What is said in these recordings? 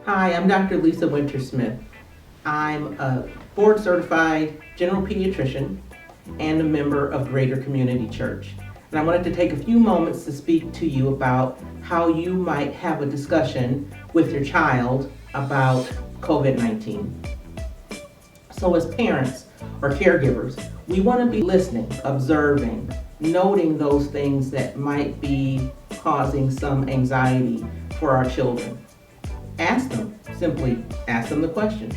Hi, I'm Dr. Lisa Wintersmith. I'm a board certified general pediatrician and a member of Greater Community Church. And I wanted to take a few moments to speak to you about how you might have a discussion with your child about COVID-19. So as parents or caregivers, we want to be listening, observing, noting those things that might be causing some anxiety for our children. Simply ask them the question,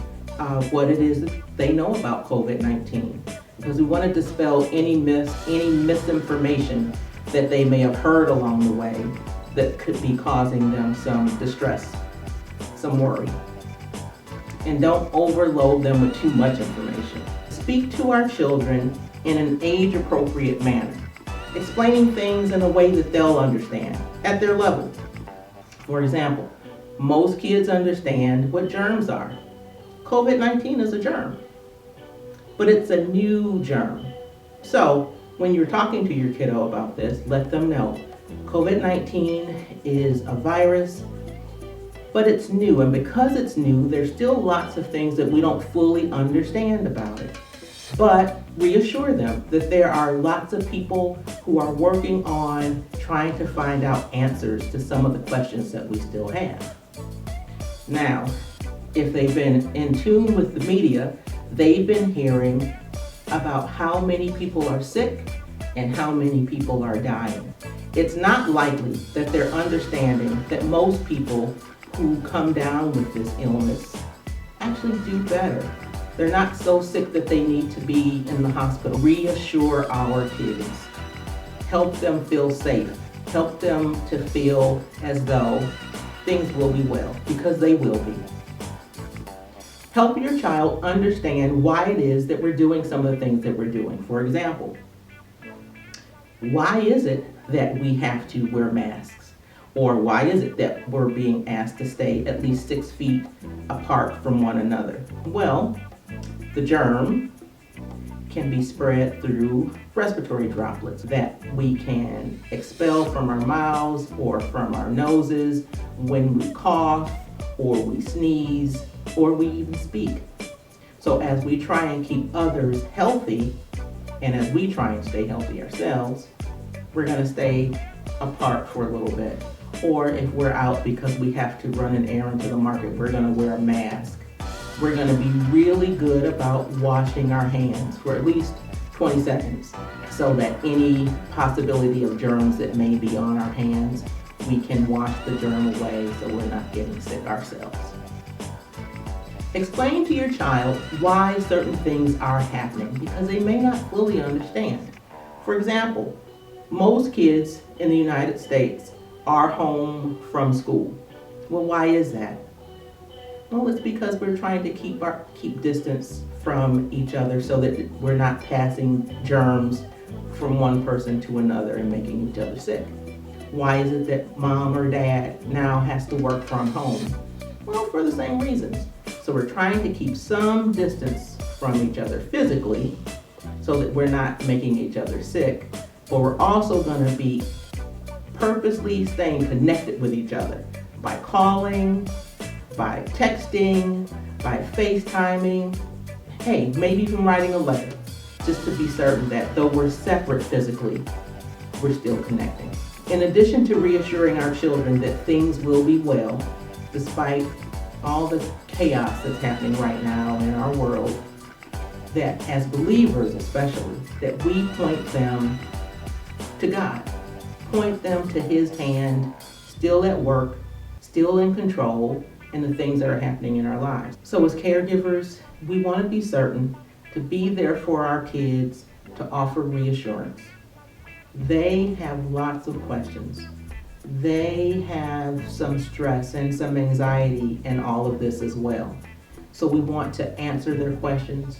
what it is that they know about COVID-19. Because we want to dispel any myths, any misinformation that they may have heard along the way that could be causing them some distress, some worry. And don't overload them with too much information. Speak to our children in an age-appropriate manner, explaining things in a way that they'll understand at their level. For example, most kids understand what germs are. COVID-19 is a germ, but it's a new germ. So when you're talking to your kiddo about this, let them know COVID-19 is a virus, but it's new. And because it's new, there's still lots of things that we don't fully understand about it. But reassure them that there are lots of people who are working on trying to find out answers to some of the questions that we still have. Now, if they've been in tune with the media, they've been hearing about how many people are sick and how many people are dying. It's not likely that they're understanding that most people who come down with this illness actually do better. They're not so sick that they need to be in the hospital. Reassure our kids. Help them feel safe. Help them to feel as though things will be well, because they will be. Help your child understand why it is that we're doing some of the things that we're doing. For example, why is it that we have to wear masks? Or why is it that we're being asked to stay at least 6 feet apart from one another? Well, the germ can be spread through respiratory droplets that we can expel from our mouths or from our noses when we cough or we sneeze or we even speak. So as we try and keep others healthy, and as we try and stay healthy ourselves, we're going to stay apart for a little bit. Or if we're out because we have to run an errand to the market, we're going to wear a mask. We're going to be really good about washing our hands for at least 20 seconds so that any possibility of germs that may be on our hands, we can wash the germ away so we're not getting sick ourselves. Explain to your child why certain things are happening because they may not fully understand. For example, most kids in the United States are home from school. Well, why is that? Well, it's because we're trying to keep distance from each other so that we're not passing germs from one person to another and making each other sick. Why is it that mom or dad now has to work from home? Well, for the same reasons. So we're trying to keep some distance from each other physically so that we're not making each other sick, but we're also going to be purposely staying connected with each other by calling, by texting, by FaceTiming, hey, maybe even writing a letter, just to be certain that though we're separate physically, we're still connecting. In addition to reassuring our children that things will be well, despite all the chaos that's happening right now in our world, that as believers especially, that we point them to God, point them to His hand, still at work, still in control, and the things that are happening in our lives. So as caregivers, we want to be certain to be there for our kids, to offer reassurance. They have lots of questions. They have some stress and some anxiety in all of this as well. So we want to answer their questions.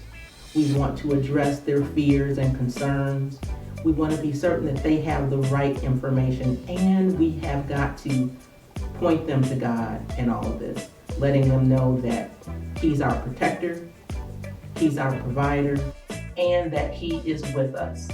We want to address their fears and concerns. We want to be certain that they have the right information, and we have got to point them to God in all of this, letting them know that He's our protector, He's our provider, and that He is with us.